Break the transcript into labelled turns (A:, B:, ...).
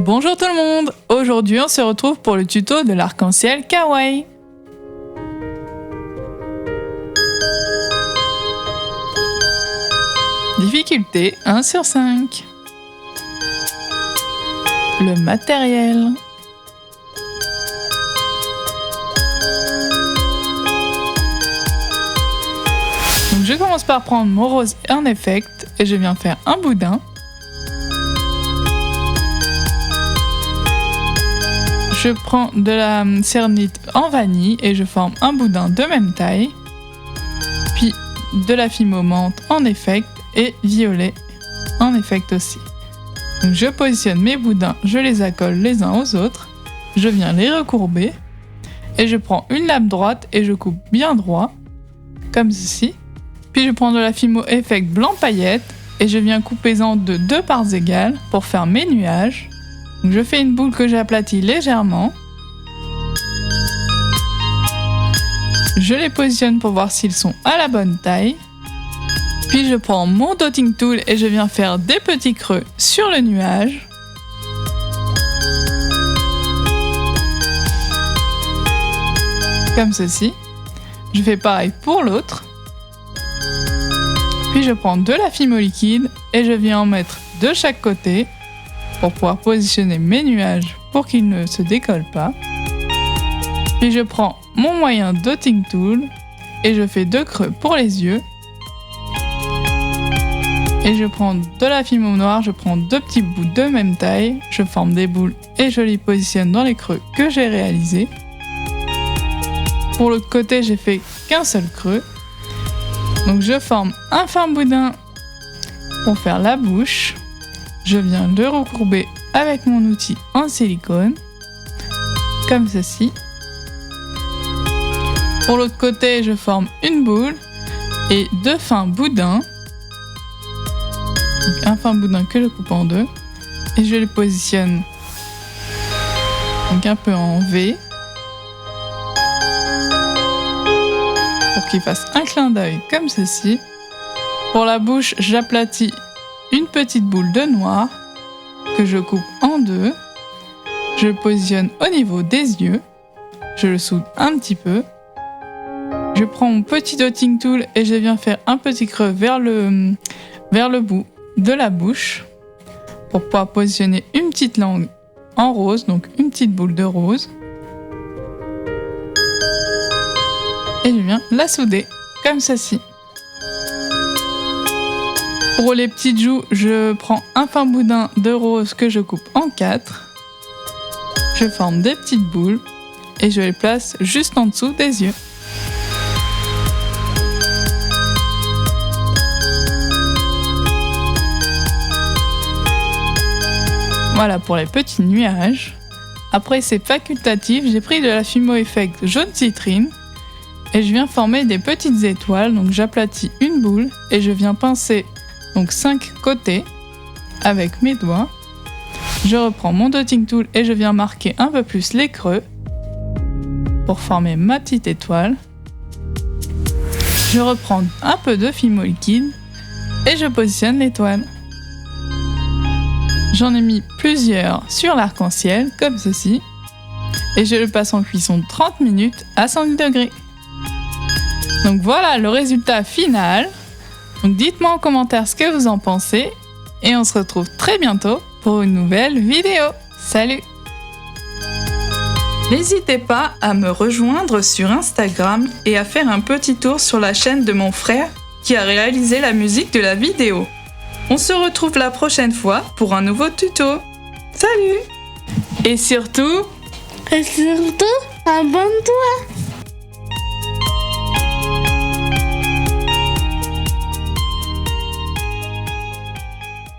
A: Bonjour tout le monde! Aujourd'hui on se retrouve pour le tuto de l'arc-en-ciel kawaii. Difficulté 1 sur 5. Le matériel. Donc je commence par prendre mon rose en effect et je viens faire un boudin. Je prends de la cernite en vanille et je forme un boudin de même taille. Puis de la fimo menthe en effect et violet en effect aussi. Donc je positionne mes boudins, je les accole les uns aux autres. Je viens les recourber et je prends une lame droite et je coupe bien droit, comme ceci. Puis je prends de la fimo effect blanc paillette et je viens couper-en de 2 parts égales pour faire mes nuages. Donc je fais une boule que j'aplatis légèrement. Je les positionne pour voir s'ils sont à la bonne taille. Puis je prends mon dotting tool et je viens faire des petits creux sur le nuage. Comme ceci. Je fais pareil pour l'autre. Puis je prends de la fimo liquide et je viens en mettre de chaque côté pour pouvoir positionner mes nuages pour qu'ils ne se décollent pas. Puis je prends mon moyen dotting tool et je fais 2 creux pour les yeux. Et je prends de la fimo noire, je prends 2 petits bouts de même taille, je forme des boules et je les positionne dans les creux que j'ai réalisés. Pour l'autre côté, j'ai fait qu'un seul creux. Donc je forme un fin boudin pour faire la bouche. Je viens le recourber avec mon outil en silicone, comme ceci. Pour l'autre côté, je forme une boule et 2 fins boudins. Donc un fin boudin que je coupe en 2 et je les positionne donc un peu en V pour qu'ils fassent un clin d'œil comme ceci. Pour la bouche, j'aplatis une petite boule de noir que je coupe en 2. Je le positionne au niveau des yeux. Je le soude un petit peu. Je prends mon petit dotting tool et je viens faire un petit creux vers le bout de la bouche pour pouvoir positionner une petite langue en rose, donc une petite boule de rose. Et je viens la souder comme ceci. Pour les petites joues, je prends un fin boudin de rose que je coupe en 4. Je forme des petites boules et je les place juste en dessous des yeux. Voilà pour les petits nuages. Après c'est facultatif, j'ai pris de la fimo effect jaune citrine et je viens former des petites étoiles. Donc j'aplatis une boule et je viens pincer donc 5 côtés avec mes doigts. Je reprends mon dotting tool et je viens marquer un peu plus les creux pour former ma petite étoile. Je reprends un peu de fimo liquide et je positionne l'étoile. J'en ai mis plusieurs sur l'arc-en-ciel comme ceci et je le passe en cuisson 30 minutes à 110 degrés. Donc voilà le résultat final. Donc dites-moi en commentaire ce que vous en pensez et on se retrouve très bientôt pour une nouvelle vidéo. Salut! N'hésitez pas à me rejoindre sur Instagram et à faire un petit tour sur la chaîne de mon frère qui a réalisé la musique de la vidéo. On se retrouve la prochaine fois pour un nouveau tuto. Salut! Et surtout,
B: abonne-toi!